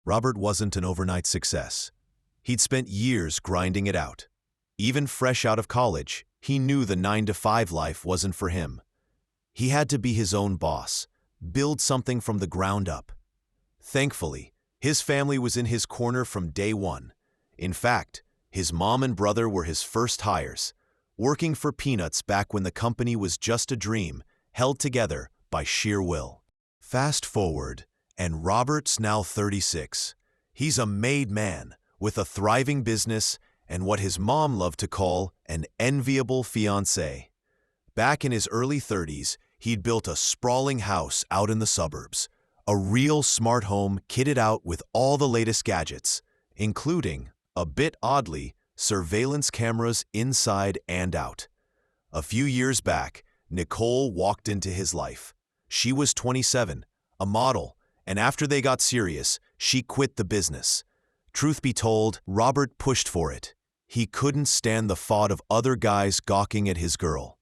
Robert wasn't an overnight success. He'd spent years grinding it out. Even fresh out of college, he knew the 9-to-5 life wasn't for him. He had to be his own boss, build something from the ground up. Thankfully, his family was in his corner from day one. In fact, his mom and brother were his first hires, working for peanuts back when the company was just a dream, held together by sheer will. Fast forward, and Robert's now 36. He's a made man with a thriving business and what his mom loved to call an enviable fiancé. Back in his early 30s, he'd built a sprawling house out in the suburbs, a real smart home kitted out with all the latest gadgets, including, a bit oddly, surveillance cameras inside and out. A few years back, Nicole walked into his life. She was 27, a model, and after they got serious, she quit the business. Truth be told, Robert pushed for it. He couldn't stand the thought of other guys gawking at his girl.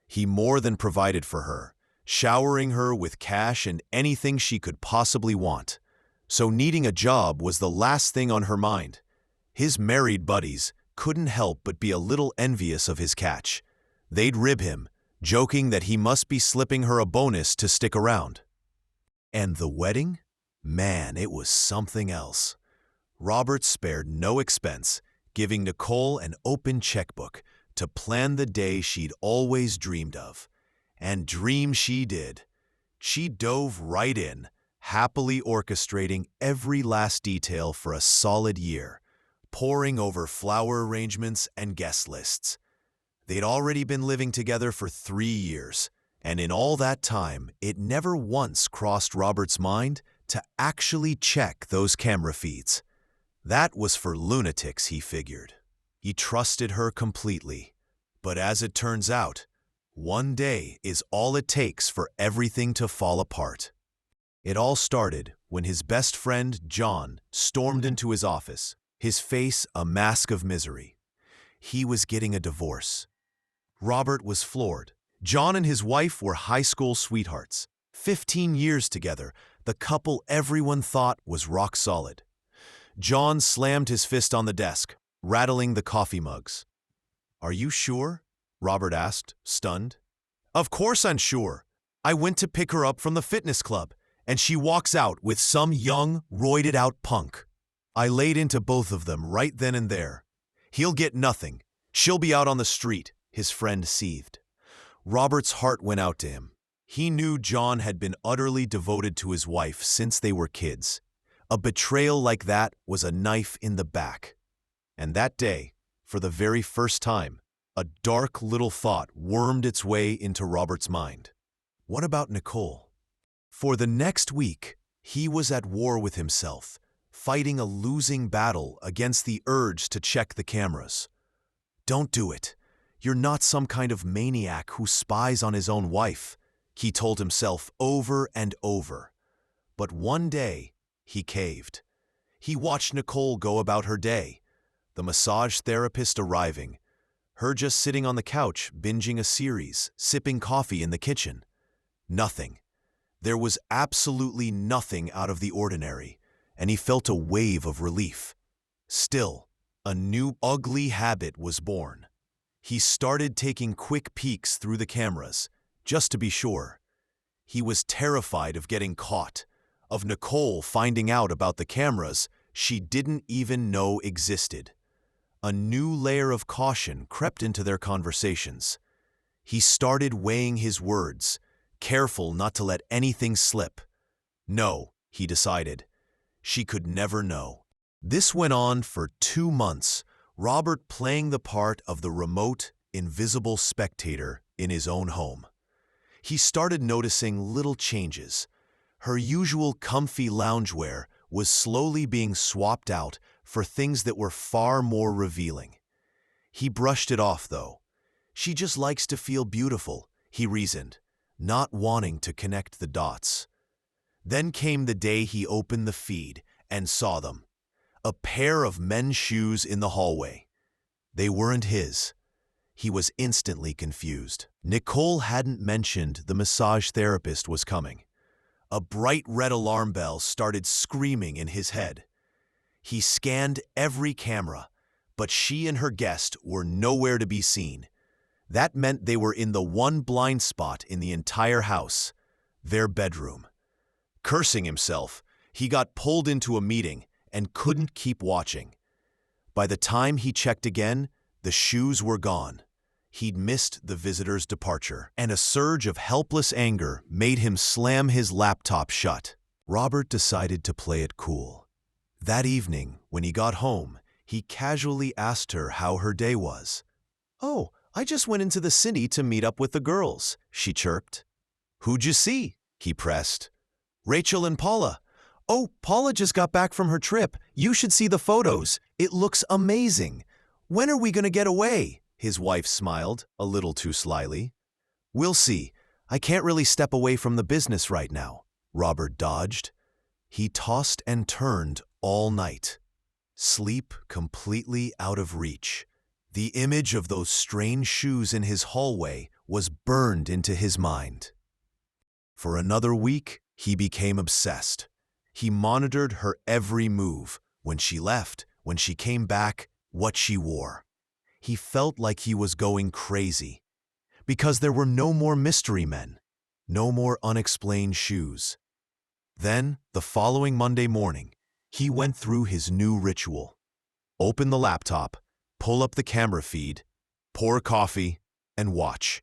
He more than provided for her, showering her with cash and anything she could possibly want. So needing a job was the last thing on her mind. His married buddies couldn't help but be a little envious of his catch. They'd rib him, joking that he must be slipping her a bonus to stick around. And the wedding? Man, it was something else. Robert spared no expense, giving Nicole an open checkbook to plan the day she'd always dreamed of. And dream she did. She dove right in, happily orchestrating every last detail for a solid year, poring over flower arrangements and guest lists. They'd already been living together for 3 years, and in all that time, it never once crossed Robert's mind to actually check those camera feeds. That was for lunatics, he figured. He trusted her completely. But as it turns out, one day is all it takes for everything to fall apart. It all started when his best friend, John, stormed into his office, his face a mask of misery. He was getting a divorce. Robert was floored. John and his wife were high school sweethearts. 15 years together, the couple everyone thought was rock solid. John slammed his fist on the desk, rattling the coffee mugs. "Are you sure?" Robert asked, stunned. "Of course I'm sure. I went to pick her up from the fitness club, and she walks out with some young, roided-out punk. I laid into both of them right then and there. He'll get nothing. She'll be out on the street," his friend seethed. Robert's heart went out to him. He knew John had been utterly devoted to his wife since they were kids. A betrayal like that was a knife in the back. And that day, for the very first time, a dark little thought wormed its way into Robert's mind. What about Nicole? For the next week, he was at war with himself, fighting a losing battle against the urge to check the cameras. "Don't do it. You're not some kind of maniac who spies on his own wife," he told himself over and over. But one day, he caved. He watched Nicole go about her day, the massage therapist arriving, her just sitting on the couch binging a series, sipping coffee in the kitchen. Nothing. There was absolutely nothing out of the ordinary, and he felt a wave of relief. Still, a new ugly habit was born. He started taking quick peeks through the cameras, just to be sure. He was terrified of getting caught, of Nicole finding out about the cameras she didn't even know existed. A new layer of caution crept into their conversations. He started weighing his words, careful not to let anything slip. No, he decided. She could never know. This went on for 2 months, Robert playing the part of the remote, invisible spectator in his own home. He started noticing little changes. Her usual comfy loungewear was slowly being swapped out for things that were far more revealing. He brushed it off, though. She just likes to feel beautiful, he reasoned, not wanting to connect the dots. Then came the day he opened the feed and saw them. A pair of men's shoes in the hallway. They weren't his. He was instantly confused. Nicole hadn't mentioned the massage therapist was coming. A bright red alarm bell started screaming in his head. He scanned every camera, but she and her guest were nowhere to be seen. That meant they were in the one blind spot in the entire house, their bedroom. Cursing himself, he got pulled into a meeting and couldn't keep watching. By the time he checked again, the shoes were gone. He'd missed the visitor's departure, and a surge of helpless anger made him slam his laptop shut. Robert decided to play it cool. That evening, when he got home, he casually asked her how her day was. "Oh, I just went into the city to meet up with the girls," she chirped. "Who'd you see?" he pressed. "Rachel and Paula." "Oh, Paula just got back from her trip. You should see the photos. It looks amazing. When are we going to get away?" His wife smiled, a little too slyly. "We'll see. I can't really step away from the business right now," Robert dodged. He tossed and turned all night. Sleep completely out of reach. The image of those strange shoes in his hallway was burned into his mind. For another week, he became obsessed. He monitored her every move, when she left, when she came back, what she wore. He felt like he was going crazy, because there were no more mystery men, no more unexplained shoes. Then, the following Monday morning, he went through his new ritual. Open the laptop, pull up the camera feed, pour coffee, and watch.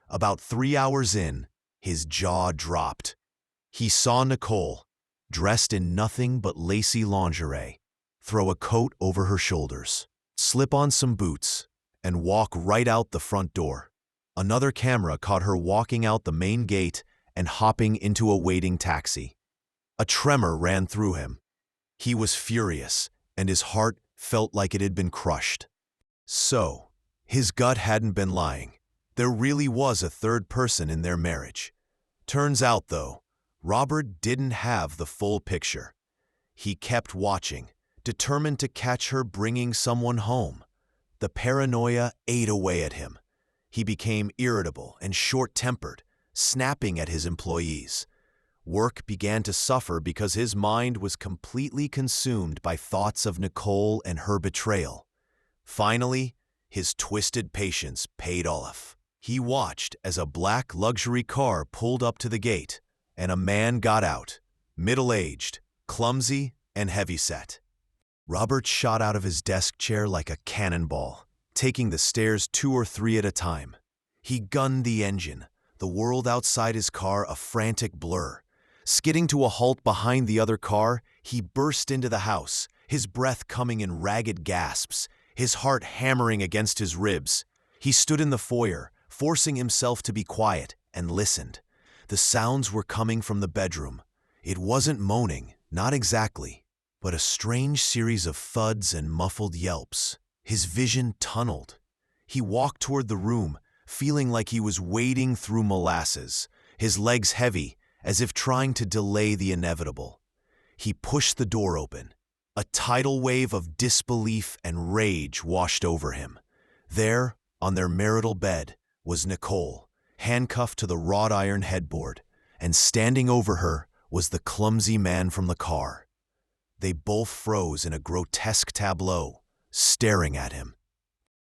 About 3 hours in, his jaw dropped. He saw Nicole, dressed in nothing but lacy lingerie, throw a coat over her shoulders, slip on some boots, and walk right out the front door. Another camera caught her walking out the main gate and hopping into a waiting taxi. A tremor ran through him. He was furious, and his heart felt like it had been crushed. So, his gut hadn't been lying. There really was a third person in their marriage. Turns out, though, Robert didn't have the full picture. He kept watching, determined to catch her bringing someone home. The paranoia ate away at him. He became irritable and short-tempered, snapping at his employees. Work began to suffer because his mind was completely consumed by thoughts of Nicole and her betrayal. Finally, his twisted patience paid off. He watched as a black luxury car pulled up to the gate, and a man got out, middle-aged, clumsy, and heavyset. Robert shot out of his desk chair like a cannonball, taking the stairs 2 or 3 at a time. He gunned the engine, the world outside his car a frantic blur. Skidding to a halt behind the other car, he burst into the house, his breath coming in ragged gasps, his heart hammering against his ribs. He stood in the foyer, forcing himself to be quiet, and listened. The sounds were coming from the bedroom. It wasn't moaning, not exactly, but a strange series of thuds and muffled yelps. His vision tunneled. He walked toward the room, feeling like he was wading through molasses, his legs heavy, as if trying to delay the inevitable. He pushed the door open. A tidal wave of disbelief and rage washed over him. There, on their marital bed, was Nicole, handcuffed to the wrought iron headboard, and standing over her was the clumsy man from the car. They both froze in a grotesque tableau, staring at him.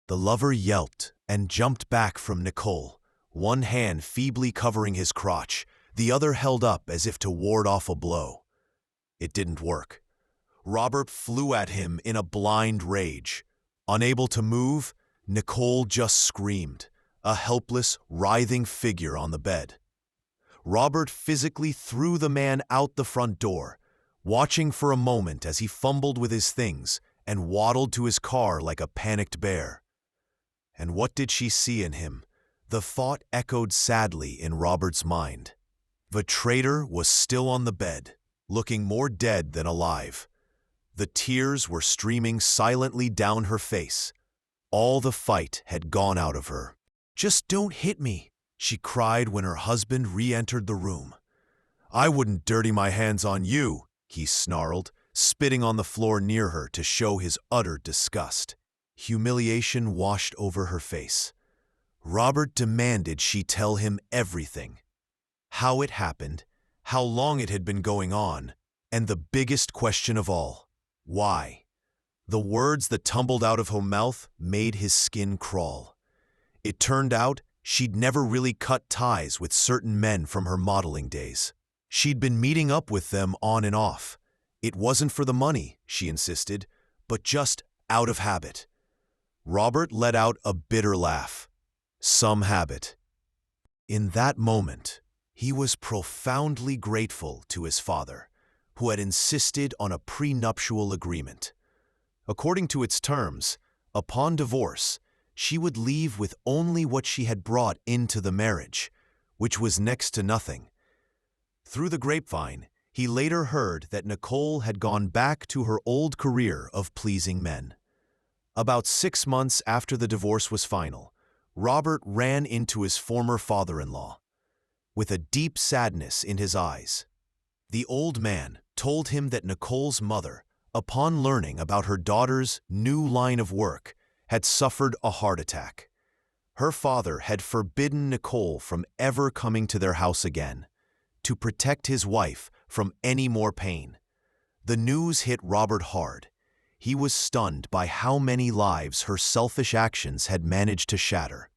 The lover yelped and jumped back from Nicole, one hand feebly covering his crotch, the other held up as if to ward off a blow. It didn't work. Robert flew at him in a blind rage. Unable to move, Nicole just screamed, a helpless, writhing figure on the bed. Robert physically threw the man out the front door, watching for a moment as he fumbled with his things and waddled to his car like a panicked bear. And what did she see in him? The thought echoed sadly in Robert's mind. The traitor was still on the bed, looking more dead than alive. The tears were streaming silently down her face. All the fight had gone out of her. "Just don't hit me," she cried when her husband re-entered the room. "I wouldn't dirty my hands on you," he snarled, spitting on the floor near her to show his utter disgust. Humiliation washed over her face. Robert demanded she tell him everything. How it happened, how long it had been going on, and the biggest question of all, why? The words that tumbled out of her mouth made his skin crawl. It turned out she'd never really cut ties with certain men from her modeling days. She'd been meeting up with them on and off. It wasn't for the money, she insisted, but just out of habit. Robert let out a bitter laugh. Some habit. In that moment, he was profoundly grateful to his father, who had insisted on a prenuptial agreement. According to its terms, upon divorce, she would leave with only what she had brought into the marriage, which was next to nothing. Through the grapevine, he later heard that Nicole had gone back to her old career of pleasing men. About 6 months after the divorce was final, Robert ran into his former father-in-law. With a deep sadness in his eyes, the old man told him that Nicole's mother, upon learning about her daughter's new line of work, had suffered a heart attack. Her father had forbidden Nicole from ever coming to their house again, to protect his wife from any more pain. The news hit Robert hard. He was stunned by how many lives her selfish actions had managed to shatter.